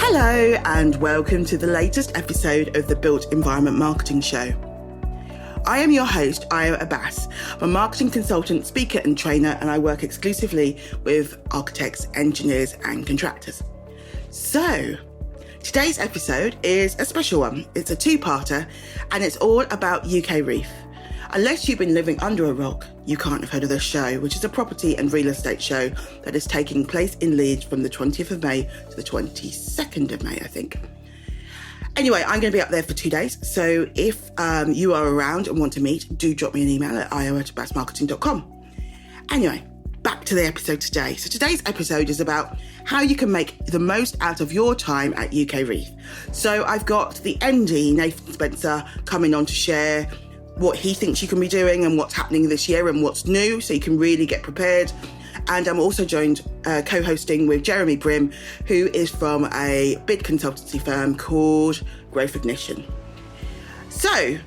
Hello and welcome to the latest episode of the Built Environment Marketing Show. I am your host, Ayo Abbas. I'm a marketing consultant, speaker and trainer, and I work exclusively with architects, engineers and contractors. So, today's episode is a special one. It's a two-parter and it's all about UKREiiF. Unless you've been living under a rock, you can't have heard of this show, which is a property and real estate show that is taking place in Leeds from the 20th of May to the 22nd of May, I think. Anyway, I'm going to be up there for 2 days. So if you are around and want to meet, do drop me an email at ayo@abbasmarketing.com. Anyway, back to the episode today. So today's episode is about how you can make the most out of your time at UKREiiF. So I've got the MD, Nathan Spencer, coming on to share what he thinks you can be doing and what's happening this year and what's new, so you can really get prepared. And I'm also joined co-hosting with Jeremy Brim, who is from a big consultancy firm called GrowthIgnition. So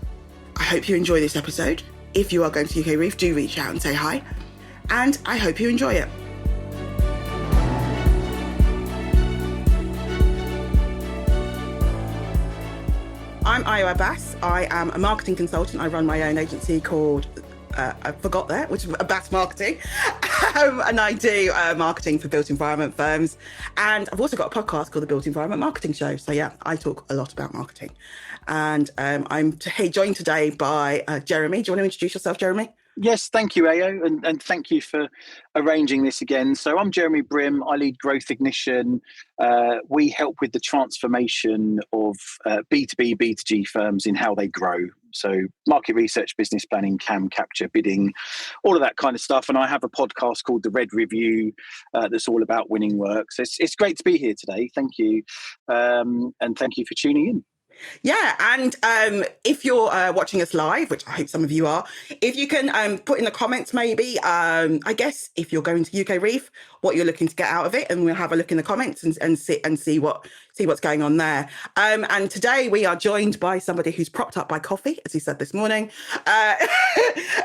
I hope you enjoy this episode. If you are going to UKREiiF, do reach out and say hi. And I hope you enjoy it. I'm Ayo Abbas. I am a marketing consultant. I run my own agency called, I forgot that, which is Abbas Marketing. And I do marketing for built environment firms. And I've also got a podcast called the Built Environment Marketing Show. So yeah, I talk a lot about marketing. And I'm joined today by Jeremy. Do you want to introduce yourself, Jeremy? Yes, thank you, Ayo, and thank you for arranging this again. So I'm Jeremy Brim. I lead GrowthIgnition. We help with the transformation of B2B, B2G firms in how they grow. So market research, business planning, CAM capture, bidding, all of that kind of stuff. And I have a podcast called The Red Review that's all about winning work. So it's great to be here today. Thank you. And thank you for tuning in. Yeah, and if you're watching us live, which I hope some of you are, if you can put in the comments maybe, I guess if you're going to UKREiiF, what you're looking to get out of it, and we'll have a look in the comments and see what's going on there. And today we are joined by somebody who's propped up by coffee, as he said this morning,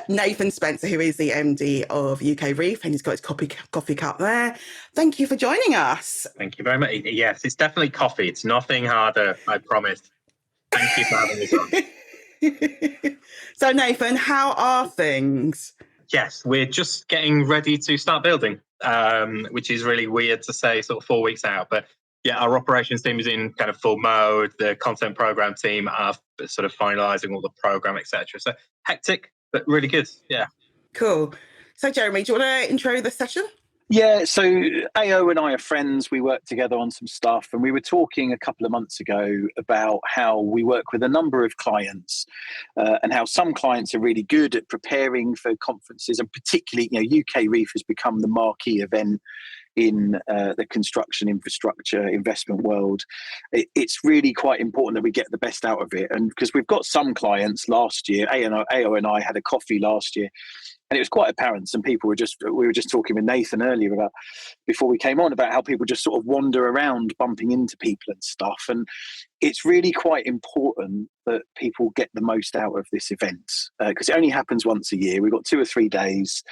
Nathan Spencer, who is the MD of UKREiiF, and he's got his coffee cup there. Thank you for joining us. Thank you very much. Yes, it's definitely coffee. It's nothing harder, I promise. Thank you for having us on. So, Nathan, how are things? Yes, we're just getting ready to start building, which is really weird to say sort of 4 weeks out. But yeah, our operations team is in kind of full mode. The content program team are sort of finalising all the program, etc. So hectic, but really good. Yeah. Cool. So, Jeremy, do you want to intro the session? Yeah, so Ayo and I are friends. We work together on some stuff, and we were talking a couple of months ago about how we work with a number of clients and how some clients are really good at preparing for conferences, and particularly, UKREiiF has become the marquee event in the construction infrastructure investment world. It's really quite important that we get the best out of it. And because we've got some clients last year, Ayo and I had a coffee last year, and it was quite apparent. Some people we were just talking with Nathan earlier about, before we came on, about how people just sort of wander around bumping into people and stuff. And it's really quite important that people get the most out of this event because it only happens once a year. We've got 2 or 3 days,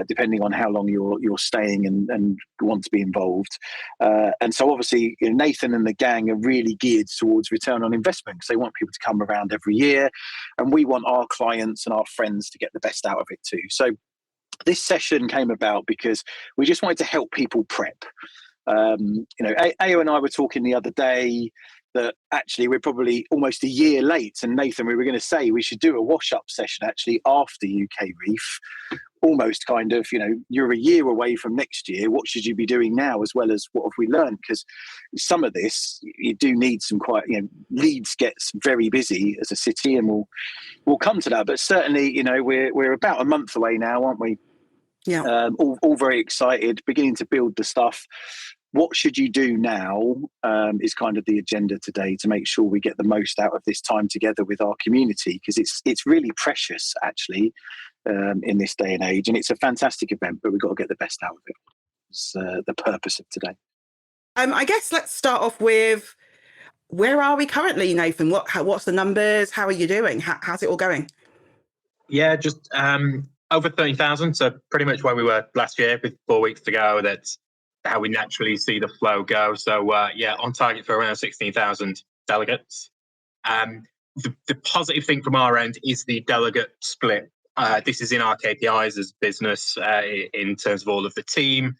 depending on how long you're staying and want to be involved. And so obviously Nathan and the gang are really geared towards return on investment because they want people to come around every year. And we want our clients and our friends to get the best out of it too. So this session came about because we just wanted to help people prep. Ayo and I were talking the other day that actually we're probably almost a year late. And Nathan, we were going to say we should do a wash-up session actually after UKREiiF, almost kind of, you're a year away from next year. What should you be doing now, as well as what have we learned? Because some of this, you do need some quite, Leeds gets very busy as a city, and we'll come to that. But certainly, we're about a month away now, aren't we? Yeah. All very excited, beginning to build the stuff. What should you do now is kind of the agenda today to make sure we get the most out of this time together with our community, because it's really precious actually in this day and age, and it's a fantastic event, but we've got to get the best out of it. It's the purpose of today. I guess let's start off with, where are we currently, Nathan? What's the numbers? How are you doing? How's it all going? Yeah, just over 30,000. So pretty much where we were last year with 4 weeks to go. That's how we naturally see the flow go. So on target for around 16,000 delegates. The positive thing from our end is the delegate split. This is in our KPIs as business in terms of all of the team.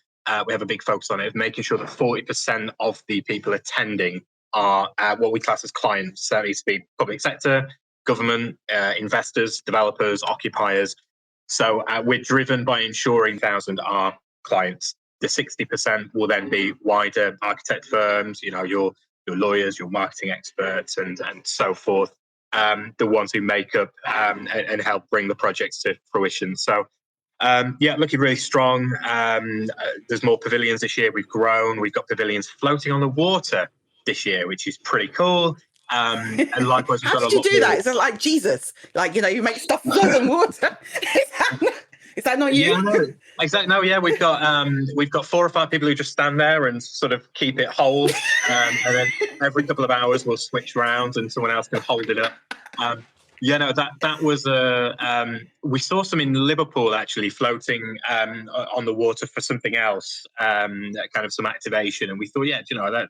We have a big focus on it, of making sure that 40% of the people attending are what we class as clients. So that needs to be public sector, government, investors, developers, occupiers. So we're driven by ensuring 1,000 are clients. The 60% will then be wider architect firms, your lawyers, your marketing experts, and so forth. The ones who make up and help bring the projects to fruition. So looking really strong. There's more pavilions this year. We've grown. We've got pavilions floating on the water this year, which is pretty cool. And likewise, we've how got did you do that? Is it like Jesus? Like, you make stuff float on water? Is that not you? Yeah, no, exactly. No, yeah, we've got 4 or 5 people who just stand there and sort of keep it whole, and then every couple of hours we'll switch round and someone else can hold it up. That was we saw some in Liverpool actually floating on the water for something else, kind of some activation, and we thought,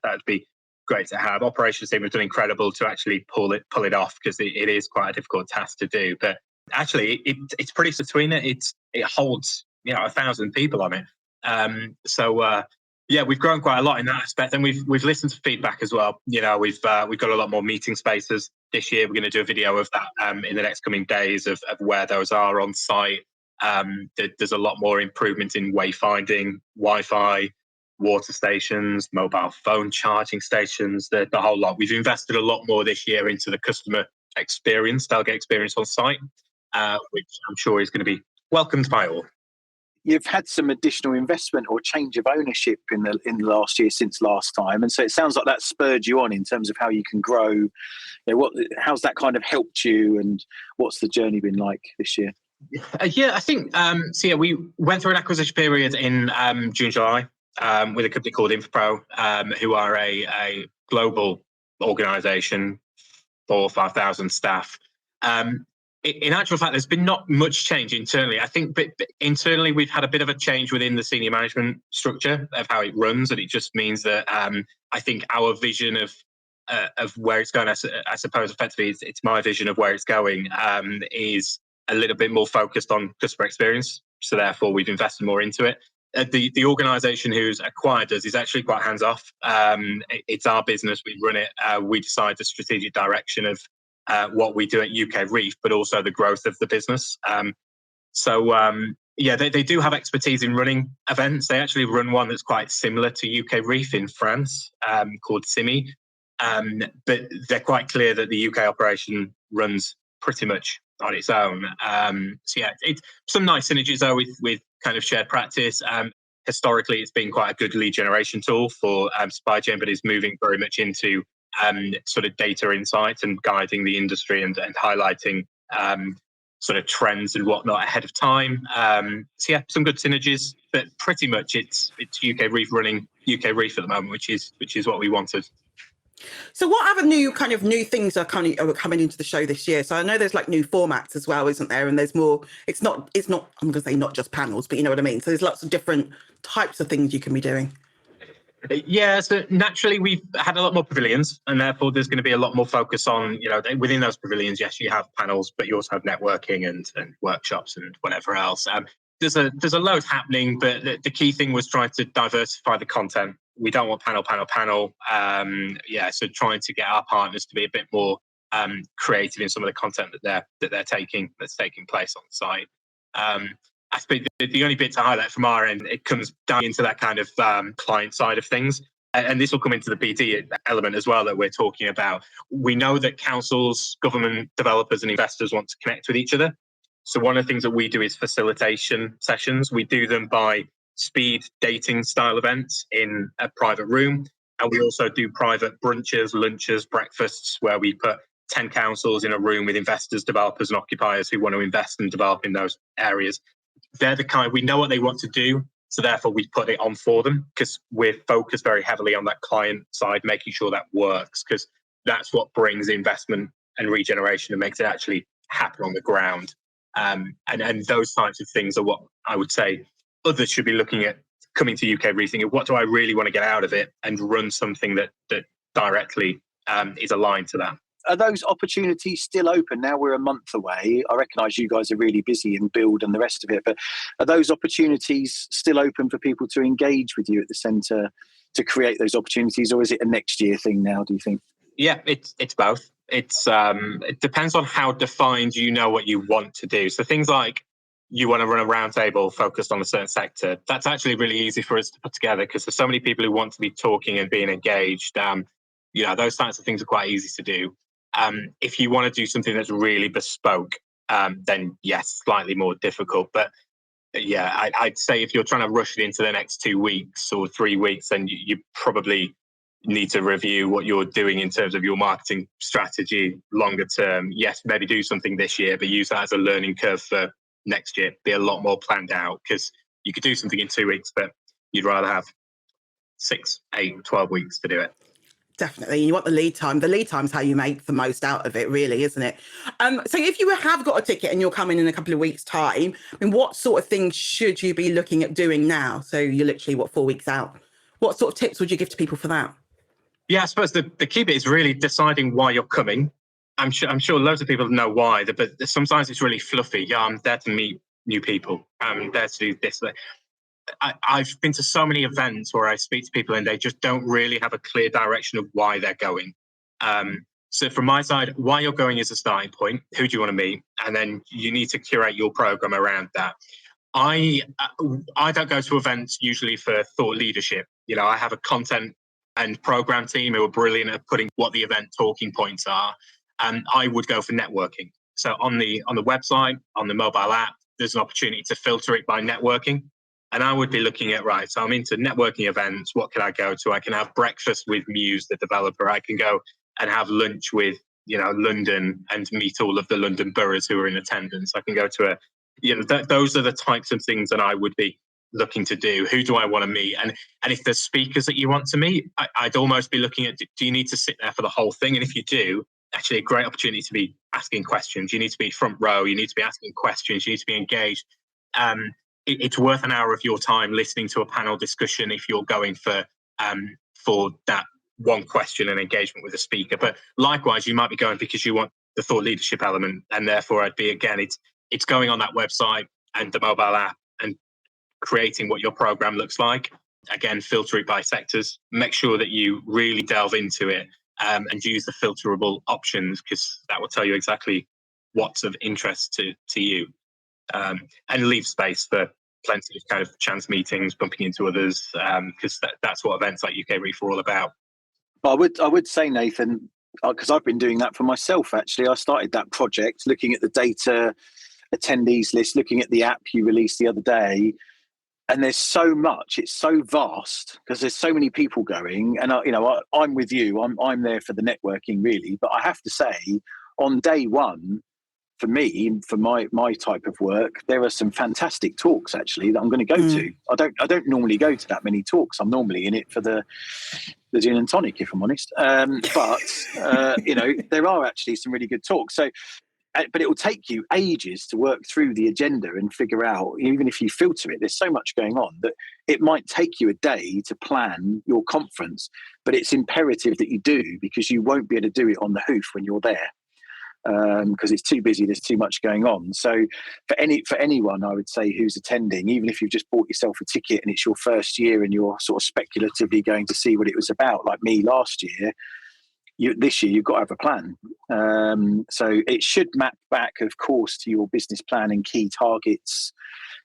that'd be great to have. Operations team have done incredible to actually pull it off, because it is quite a difficult task to do, but actually it's pretty between it holds 1,000 people on it. We've grown quite a lot in that aspect, and we've listened to feedback as well. We've got a lot more meeting spaces this year. We're going to do a video of that in the next coming days of where those are on site. There's a lot more improvement in wayfinding, Wi-Fi, water stations, mobile phone charging stations, the whole lot. We've invested a lot more this year into the customer experience, delegate experience on site, which I'm sure is going to be welcomed by all. You've had some additional investment or change of ownership in the last year since last time, and so it sounds like that spurred you on in terms of how you can grow. How's that kind of helped you, and what's the journey been like this year? I think we went through an acquisition period in June, July, with a company called Infopro, who are a global organisation, 4,000 or 5,000 staff. In actual fact, there's been not much change internally. I think but internally we've had a bit of a change within the senior management structure of how it runs, and it just means that I think our vision of where it's going, I suppose effectively it's my vision of where it's going, is a little bit more focused on customer experience. So therefore we've invested more into it. The organisation who's acquired us is actually quite hands-off. It's our business, we run it. We decide the strategic direction of what we do at UKREiiF, but also the growth of the business. They do have expertise in running events. They actually run one that's quite similar to UKREiiF in France, called SIMI. But they're quite clear that the UK operation runs pretty much on its own. It's some nice synergies though with kind of shared practice. Historically, it's been quite a good lead generation tool for supply chain, but is moving very much into sort of data insights and guiding the industry and highlighting sort of trends and whatnot ahead of time. Some good synergies, but pretty much it's UKREiiF running UKREiiF at the moment, which is what we wanted. So what other new things are coming into the show this year? So I know there's like new formats as well, isn't there? And there's more, it's not, I'm going to say not just panels, but you know what I mean? So there's lots of different types of things you can be doing. Yeah, so naturally we've had a lot more pavilions, and therefore there's going to be a lot more focus on, within those pavilions, yes, you have panels, but you also have networking and workshops and whatever else. There's a load happening, but the key thing was trying to diversify the content. We don't want panel. So trying to get our partners to be a bit more creative in some of the content that's taking place on site. I think the only bit to highlight from our end, it comes down into that kind of client side of things. And this will come into the BD element as well that we're talking about. We know that councils, government, developers and investors want to connect with each other. So one of the things that we do is facilitation sessions. We do them by speed dating style events in a private room. And we also do private brunches, lunches, breakfasts, where we put 10 councils in a room with investors, developers and occupiers who want to invest and develop in those areas. They're the kind, we know what they want to do, so therefore we put it on for them, because we're focused very heavily on that client side, making sure that works, because that's what brings investment and regeneration and makes it actually happen on the ground. And those types of things are what I would say others should be looking at coming to UKREiiF thinking, what do I really want to get out of it, and run something that directly is aligned to that. Are those opportunities still open? Now we're a month away. I recognise you guys are really busy in build and the rest of it, but are those opportunities still open for people to engage with you at the centre to create those opportunities, or is it a next year thing now, do you think? Yeah, it's both. It depends on how defined you know what you want to do. So things like you want to run a roundtable focused on a certain sector, that's actually really easy for us to put together because there's so many people who want to be talking and being engaged. Those types of things are quite easy to do. If you want to do something that's really bespoke, then yes, slightly more difficult. But yeah, I'd say if you're trying to rush it into the next 2 weeks or 3 weeks, then you probably need to review what you're doing in terms of your marketing strategy longer term. Yes, maybe do something this year, but use that as a learning curve for next year. Be a lot more planned out, because you could do something in 2 weeks, but you'd rather have 6, 8, 12 weeks to do it. Definitely. You want the lead time. The lead time's how you make the most out of it, really, isn't it? So if you have got a ticket and you're coming in a couple of weeks' time, I mean, what sort of things should you be looking at doing now? So you're literally, 4 weeks out? What sort of tips would you give to people for that? Yeah, I suppose the key bit is really deciding why you're coming. I'm sure loads of people know why, but sometimes it's really fluffy. Yeah, I'm there to meet new people. I'm there to do this. I've been to so many events where I speak to people and they just don't really have a clear direction of why they're going. So from my side, why you're going is a starting point. Who do you want to meet? And then you need to curate your program around that. I don't go to events usually for thought leadership. I have a content and program team who are brilliant at putting what the event talking points are. And I would go for networking. So on the website, on the mobile app, there's an opportunity to filter it by networking. And I would be looking at, right, so I'm into networking events. What can I go to? I can have breakfast with Muse, the developer. I can go and have lunch with, London and meet all of the London boroughs who are in attendance. I can go to those are the types of things that I would be looking to do. Who do I want to meet? And if there's speakers that you want to meet, I'd almost be looking at, do you need to sit there for the whole thing? And if you do, actually a great opportunity to be asking questions. You need to be front row. You need to be asking questions. You need to be engaged. It's worth an hour of your time listening to a panel discussion if you're going for that one question and engagement with a speaker. But likewise, you might be going because you want the thought leadership element, and therefore it's going on that website and the mobile app and creating what your program looks like. Again, filter it by sectors. Make sure that you really delve into it and use the filterable options, because that will tell you exactly what's of interest to you. And leave space for plenty of kind of chance meetings, bumping into others, because that's what events like UKREiiF are all about. I would say, Nathan, because I've been doing that for myself, actually. I started that project looking at the data attendees list, looking at the app you released the other day, and there's so much, it's so vast because there's so many people going, and I'm with you, I'm there for the networking really, but I have to say on day one, for me, for my type of work, there are some fantastic talks actually that I'm going to go to. I don't normally go to that many talks. I'm normally in it for the gin and tonic, if I'm honest. But there are actually some really good talks. So, but it will take you ages to work through the agenda and figure out. Even if you filter it, there's so much going on that it might take you a day to plan your conference. But it's imperative that you do, because you won't be able to do it on the hoof when you're there. Because it's too busy, there's too much going on. So for anyone, I would say, who's attending, even if you've just bought yourself a ticket and it's your first year and you're sort of speculatively going to see what it was about, like me last year, this year you've got to have a plan. So it should map back, of course, to your business plan and key targets,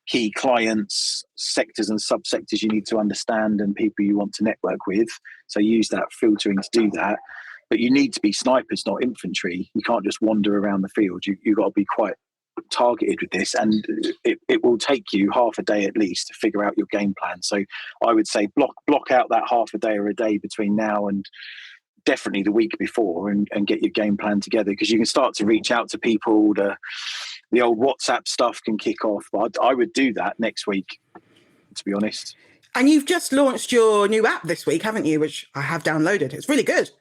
key clients, sectors and subsectors you need to understand, and people you want to network with. So use that filtering to do that. But you need to be snipers, not infantry. You can't just wander around the field. You've got to be quite targeted with this. And it will take you half a day at least to figure out your game plan. So I would say block out that half a day or a day between now and definitely the week before, and get your game plan together, because you can start to reach out to people. The old WhatsApp stuff can kick off. But I would do that next week, to be honest. And you've just launched your new app this week, haven't you? Which I have downloaded. It's really good.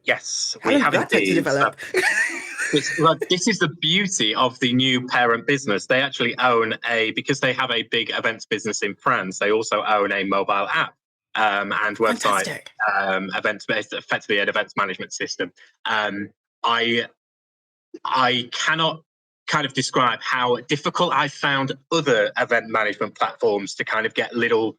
Yes, How long did that take to develop? This is the beauty of the new parent business. They actually own because they have a big events business in France, they also own a mobile app and website, effectively an events management system. I cannot kind of describe how difficult I found other event management platforms to kind of get little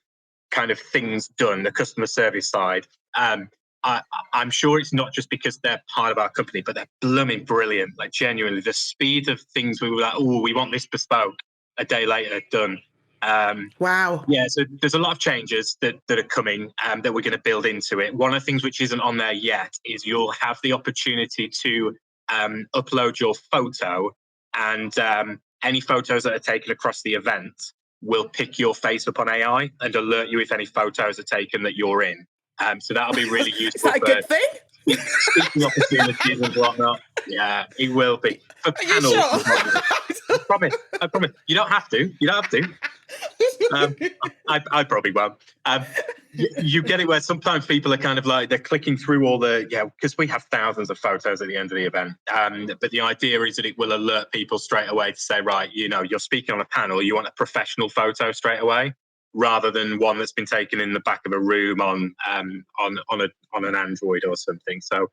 kind of things done, the customer service side. I'm sure it's not just because they're part of our company, but they're blooming brilliant. Like, genuinely, the speed of things, we were like, oh, we want this bespoke. A day later, done. Wow. Yeah, so there's a lot of changes that are coming that we're going to build into it. One of the things which isn't on there yet is you'll have the opportunity to upload your photo, and any photos that are taken across the event will pick your face up on AI and alert you if any photos are taken that you're in. So that'll be really useful. Is that a good thing? Speaking opportunities and whatnot. Yeah, it will be. For panels. Sure? I promise. You don't have to. I probably won't. You get it where sometimes people are kind of like, they're clicking through all because we have thousands of photos at the end of the event. But the idea is that it will alert people straight away to say, right, you're speaking on a panel, you want a professional photo straight away, rather than one that's been taken in the back of a room on an Android or something. So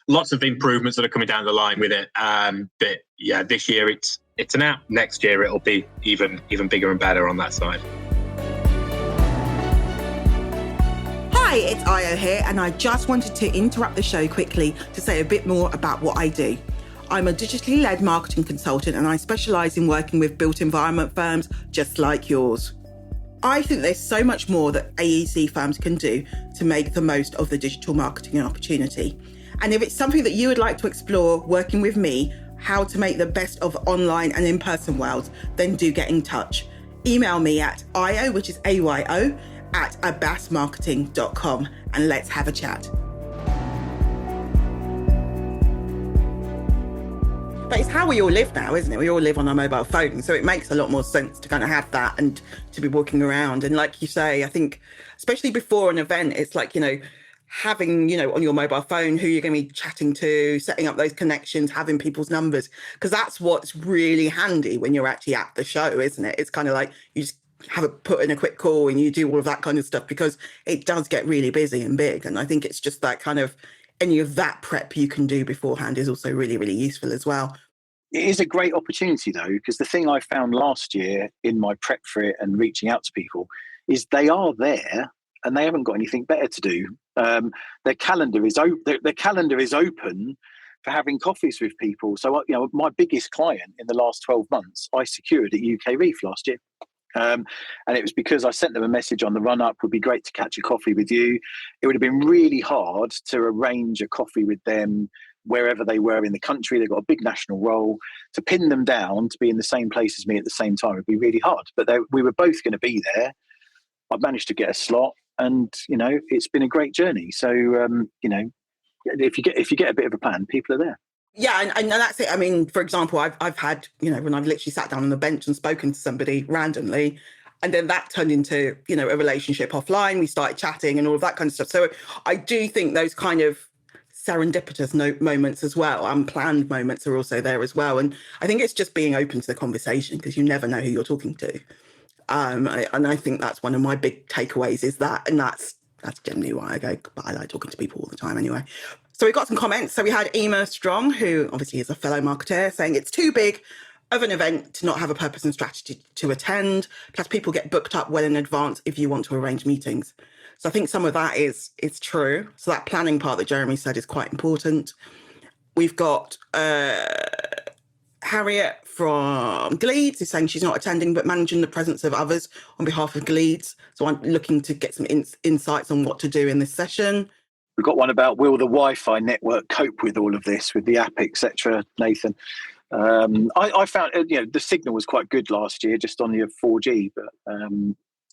lots of improvements that are coming down the line with it. But yeah, this year it's an app. Next year it'll be even bigger and better on that side. Hi, it's Ayo here, and I just wanted to interrupt the show quickly to say a bit more about what I do. I'm a digitally led marketing consultant, and I specialise in working with built environment firms just like yours. I think there's so much more that AEC firms can do to make the most of the digital marketing opportunity. And if it's something that you would like to explore working with me, how to make the best of online and in-person worlds, then do get in touch. Email me at ayo, which is AYO, at abbasmarketing.com, and let's have a chat. But it's how we all live now, isn't it? We all live on our mobile phones, so it makes a lot more sense to kind of have that and to be walking around. And like you say, I think, especially before an event, it's like, having, on your mobile phone who you're going to be chatting to, setting up those connections, having people's numbers, because that's what's really handy when you're actually at the show, isn't it? It's kind of like you just put in a quick call and you do all of that kind of stuff, because it does get really busy and big. And I think it's just that kind of, any of that prep you can do beforehand is also really, really useful as well. It is a great opportunity, though, because the thing I found last year in my prep for it and reaching out to people is they are there and they haven't got anything better to do. Their calendar is open for having coffees with people. So, my biggest client in the last 12 months, I secured at UKREiiF last year. And it was because I sent them a message on the run-up, would be great to catch a coffee with you. It would have been really hard to arrange a coffee with them wherever they were in the country. They've got a big national role. To pin them down to be in the same place as me at the same time would be really hard. But we were both going to be there. I've managed to get a slot, and it's been a great journey. So if you get a bit of a plan, people are there. Yeah, and that's it. I mean, for example, I've had, when I've literally sat down on the bench and spoken to somebody randomly, and then that turned into, a relationship offline. We started chatting and all of that kind of stuff. So I do think those kind of serendipitous moments as well, unplanned moments, are also there as well. And I think it's just being open to the conversation, because you never know who you're talking to. And I think that's one of my big takeaways is that, and that's generally why I go, but I like talking to people all the time anyway. So we got some comments. So we had Emma Strong, who obviously is a fellow marketer, saying it's too big of an event to not have a purpose and strategy to attend. Plus people get booked up well in advance if you want to arrange meetings. So I think some of that is true. So that planning part that Jeremy said is quite important. We've got Harriet from Leeds who's saying she's not attending, but managing the presence of others on behalf of Leeds. So I'm looking to get some insights on what to do in this session. We've got one about, will the Wi-Fi network cope with all of this, with the app, etc., Nathan? I found, the signal was quite good last year, just on your 4G, but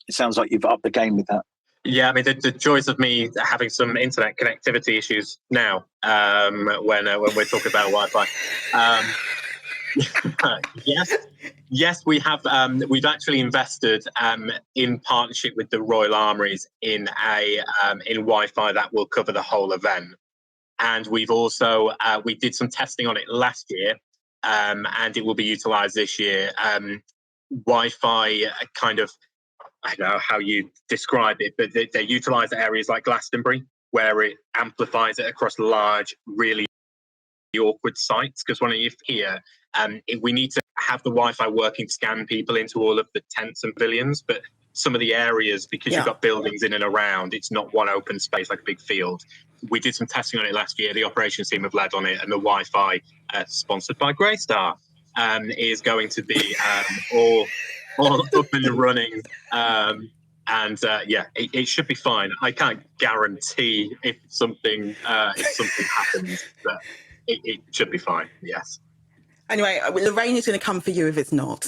it sounds like you've upped the game with that. Yeah, I mean, the joys of me having some internet connectivity issues now when we're talking about Wi-Fi. Yes, we have. We've actually invested in partnership with the Royal Armouries in in Wi-Fi that will cover the whole event. And we've also, we did some testing on it last year, and it will be utilised this year. Wi-Fi kind of, I don't know how you describe it, but they utilise areas like Glastonbury, where it amplifies it across large, really awkward sites. Because when you're here, we need to have the Wi-Fi working to scan people into all of the tents and pavilions, but some of the areas, because you've got buildings in and around, it's not one open space like a big field. We did some testing on it last year. The operations team have led on it, and the Wi-Fi, sponsored by Greystar, is going to be all up and running. It should be fine. I can't guarantee if something happens, but it should be fine. Yes. Anyway, Lorraine is going to come for you if it's not.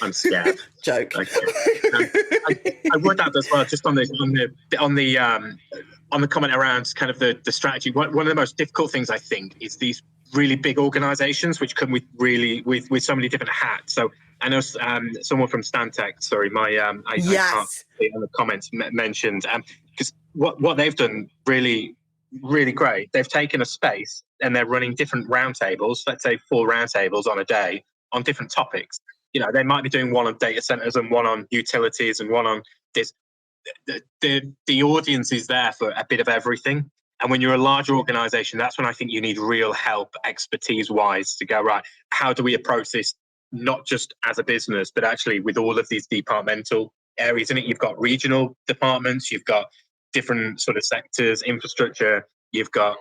I'm scared. Joke. Okay. I would add as well, just on the comment around kind of the strategy. One of the most difficult things I think is these really big organisations which come with so many different hats. So I know someone from Stantec. Sorry, I can't see on the comments mentioned because what they've done really great. They've taken a space and they're running different roundtables. Let's say 4 roundtables on a day on different topics. You know, they might be doing one on data centers and one on utilities and one on this. The audience is there for a bit of everything. And when you're a larger organization, that's when I think you need real help, expertise-wise, to go, right, how do we approach this, not just as a business, but actually with all of these departmental areas in it. You've got regional departments, you've got different sort of sectors, infrastructure, you've got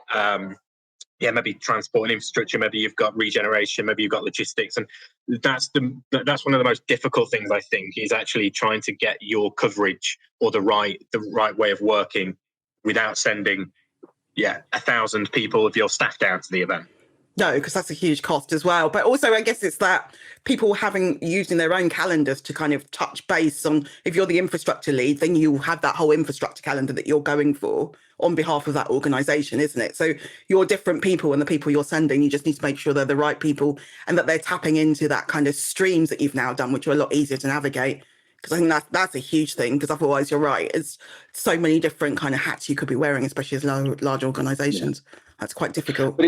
maybe transport and infrastructure, maybe you've got regeneration, maybe you've got logistics. And that's one of the most difficult things, I think, is actually trying to get your coverage or the right way of working without sending 1,000 people of your staff down to the event. No, because that's a huge cost as well. But also, I guess it's that people using their own calendars to kind of touch base on, if you're the infrastructure lead, then you have that whole infrastructure calendar that you're going for on behalf of that organisation, isn't it? So you're different people, and the people you're sending, you just need to make sure they're the right people and that they're tapping into that kind of streams that you've now done, which are a lot easier to navigate. Because I think that's a huge thing, because otherwise you're right. It's so many different kind of hats you could be wearing, especially as large organisations. Yeah. That's quite difficult. But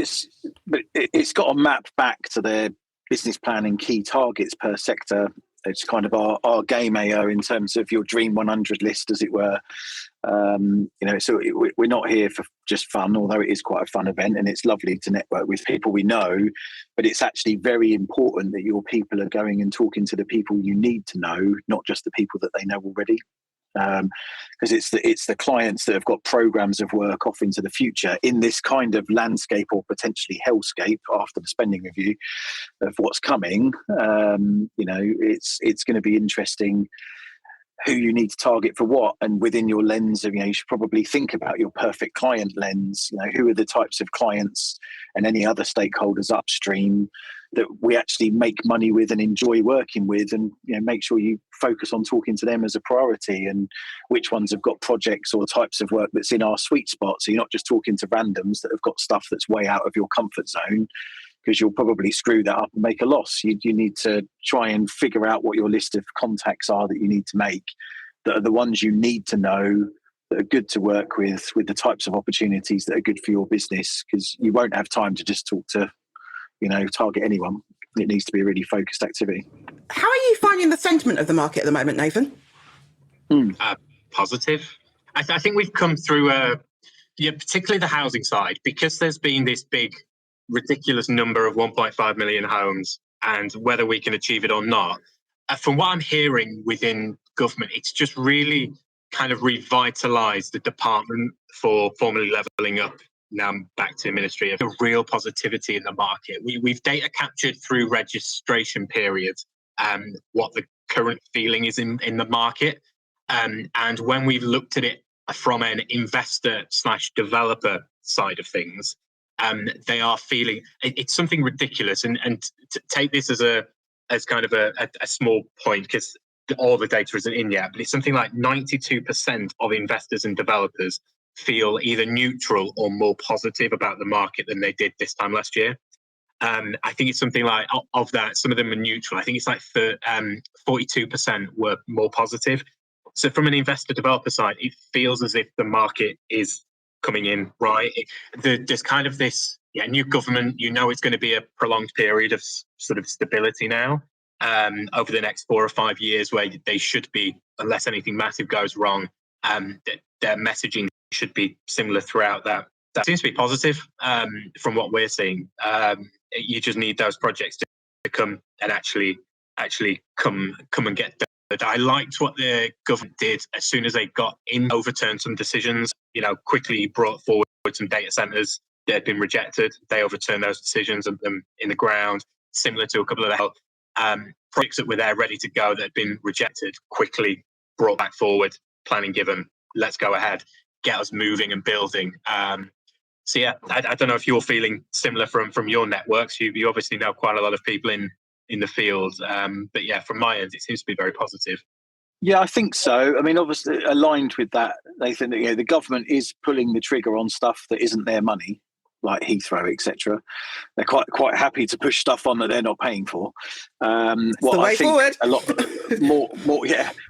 it's got to map back to their business plan and key targets per sector. It's kind of our game, AO, in terms of your Dream 100 list, as it were. So we're not here for just fun, although it is quite a fun event and it's lovely to network with people we know. But it's actually very important that your people are going and talking to the people you need to know, not just the people that they know already. Because it's the clients that have got programs of work off into the future in this kind of landscape or potentially hellscape after the spending review of what's coming. It's going to be interesting who you need to target for what, and within your lens of, you should probably think about your perfect client lens. Who are the types of clients and any other stakeholders upstream that we actually make money with and enjoy working with, and make sure you focus on talking to them as a priority, and which ones have got projects or types of work that's in our sweet spot. So you're not just talking to randoms that have got stuff that's way out of your comfort zone, because you'll probably screw that up and make a loss. You need to try and figure out what your list of contacts are that you need to make, that are the ones you need to know, that are good to work with the types of opportunities that are good for your business, because you won't have time to just talk to, target anyone. It needs to be a really focused activity. How are you finding the sentiment of the market at the moment, Nathan? Positive. I think we've come through, particularly the housing side, because there's been this big, ridiculous number of 1.5 million homes, and whether we can achieve it or not. From what I'm hearing within government, it's just really kind of revitalised the department for formally levelling up. Now I'm back to Ministry of the real positivity in the market. We've data captured through registration periods what the current feeling is in the market. And when we've looked at it from an investor/developer side of things, they are feeling it's something ridiculous. And to take this as kind of a small point, because all the data isn't in yet, but it's something like 92% of investors and developers feel either neutral or more positive about the market than they did this time last year. I think it's something like, of that, some of them are neutral. I think it's like 42% were more positive. So from an investor developer side, it feels as if the market is coming in, right? There's kind of this new government. It's going to be a prolonged period of sort of stability now over the next 4 or 5 years, where they should be, unless anything massive goes wrong, their messaging should be similar throughout that. That seems to be positive from what we're seeing. You just need those projects to come and actually come and get done. I liked what the government did as soon as they got in, overturned some decisions, quickly brought forward some data centres that had been rejected. They overturned those decisions and them in the ground, similar to a couple of the projects that were there ready to go that had been rejected, quickly brought back forward, planning given, let's go ahead, get us moving and building. So yeah, I don't know if you're feeling similar from your networks. You obviously know quite a lot of people in the field, but yeah, from my end, it seems to be very positive. Yeah, I think so. I mean, obviously, aligned with that, they think that the government is pulling the trigger on stuff that isn't their money, like Heathrow, etc. They're quite happy to push stuff on that they're not paying for. It's the way forward. A lot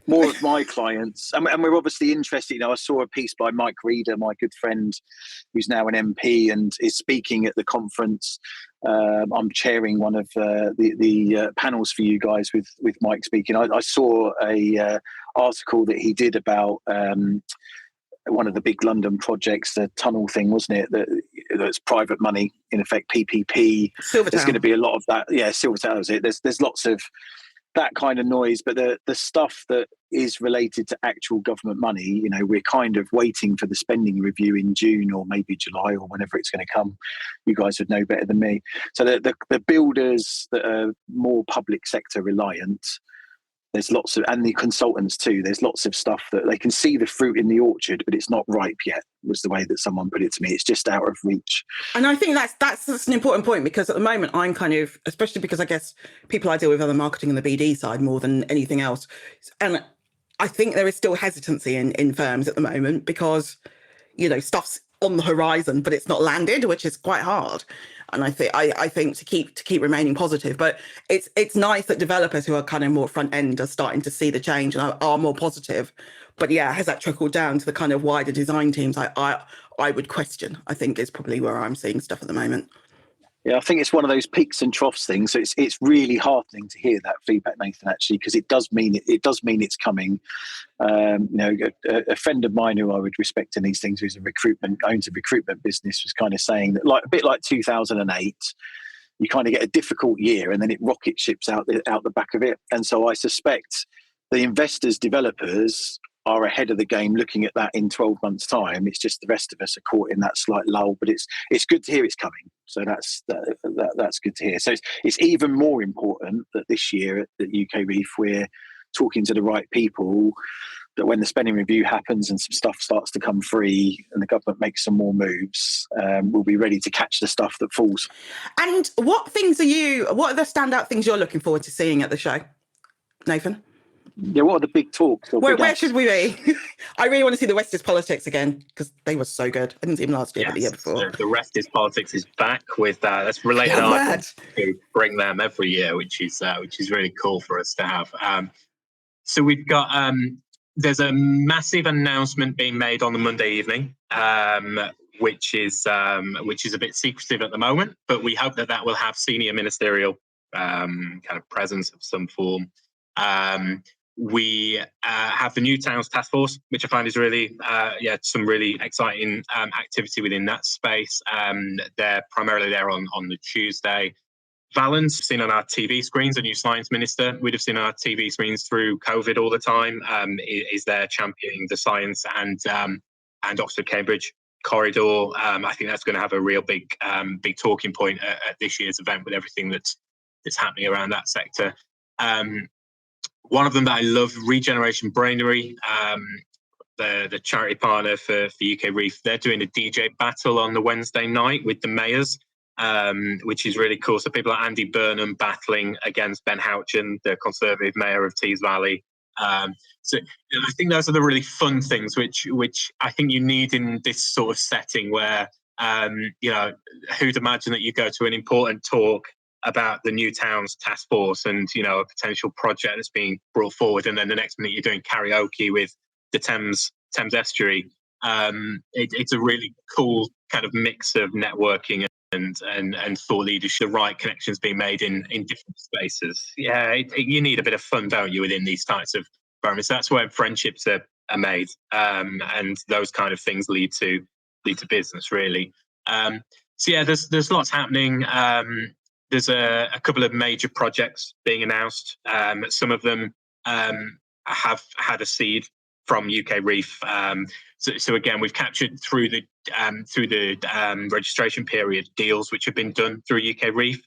more of my clients, and we're obviously interested. I saw a piece by Mike Reeder, my good friend, who's now an MP and is speaking at the conference. I'm chairing one of the panels for you guys with Mike speaking. I saw a article that he did about one of the big London projects, the tunnel thing, wasn't it? That's private money, in effect, PPP. Silvertown. There's going to be a lot of that. Yeah, Silvertown is it. There's lots of that kind of noise, but the stuff that is related to actual government money, we're kind of waiting for the spending review in June or maybe July or whenever it's going to come. You guys would know better than me. So the builders that are more public sector reliant, there's lots of, and the consultants too, there's lots of stuff that they can see the fruit in the orchard, but it's not ripe yet, was the way that someone put it to me. It's just out of reach. And I think that's an important point, because at the moment I'm kind of, especially because I guess people I deal with are the marketing and the BD side more than anything else. And I think there is still hesitancy in firms at the moment because, stuff's on the horizon, but it's not landed, which is quite hard. And I think to keep remaining positive, but it's nice that developers who are kind of more front end are starting to see the change and are more positive. But yeah, has that trickled down to the kind of wider design teams? I would question. I think is probably where I'm seeing stuff at the moment. Yeah, I think it's one of those peaks and troughs things. So it's really heartening to hear that feedback, Nathan, actually, because it does mean it's coming. A friend of mine who I would respect in these things, who's owns a recruitment business, was kind of saying that, like a bit like 2008, you kind of get a difficult year and then it rocket ships out the back of it. And so I suspect the investors, developers are ahead of the game looking at that in 12 months' time. It's just the rest of us are caught in that slight lull, but it's good to hear it's coming. So that's good to hear. So it's even more important that this year at UKREiiF we're talking to the right people, that when the spending review happens and some stuff starts to come free and the government makes some more moves, we'll be ready to catch the stuff that falls. And what are the standout things you're looking forward to seeing at the show, Nathan? Yeah, what are the big talks? Where should we be? I really want to see the West is Politics again, because they were so good. I didn't see them last year, but the year before. The Rest is Politics is back with that's related to bring them every year, which is really cool for us to have. So we've got there's a massive announcement being made on the Monday evening, which is a bit secretive at the moment, but we hope that will have senior ministerial kind of presence of some form. We have the New Towns Task Force, which I find is really, some really exciting activity within that space. They're primarily there on the Tuesday. Valens, seen on our TV screens, a new science minister, we'd have seen on our TV screens through COVID all the time, is there championing the science and Oxford-Cambridge corridor. I think that's going to have a real big talking point at this year's event with everything that's happening around that sector. One of them that I love, Regeneration Brainery, the charity partner for UKREiiF, they're doing a DJ battle on the Wednesday night with the mayors, which is really cool. So people like Andy Burnham battling against Ben Houchin, the Conservative mayor of Tees Valley. So I think those are the really fun things, which I think you need in this sort of setting where, who'd imagine that you go to an important talk about the New Towns Task Force and, a potential project that's being brought forward. And then the next minute you're doing karaoke with the Thames Estuary. It's a really cool kind of mix of networking and thought leadership, the right connections being made in different spaces. Yeah, you need a bit of fun, don't you, within these types of environments? That's where friendships are made, and those kind of things lead to business, really. So yeah, there's lots happening. There's a couple of major projects being announced. Some of them have had a seed from UKREiiF. So again, we've captured through the registration period deals which have been done through UKREiiF.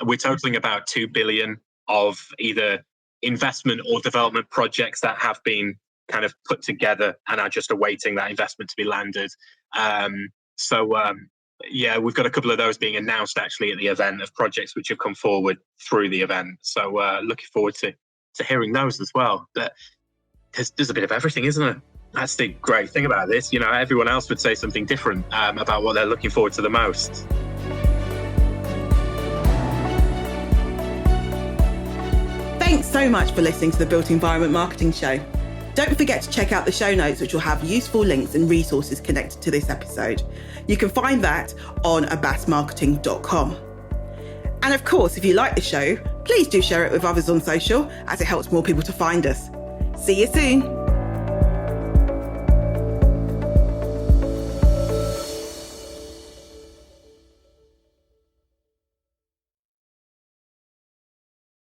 We're totaling about 2 billion of either investment or development projects that have been kind of put together and are just awaiting that investment to be landed. Yeah, we've got a couple of those being announced actually at the event, of projects which have come forward through the event. So looking forward to hearing those as well. But there's a bit of everything, isn't there? That's the great thing about this. You know, everyone else would say something different about what they're looking forward to the most. Thanks so much for listening to the Built Environment Marketing Show. Don't forget to check out the show notes, which will have useful links and resources connected to this episode. You can find that on abbasmarketing.com. And of course, if you like the show, please do share it with others on social, as it helps more people to find us. See you soon.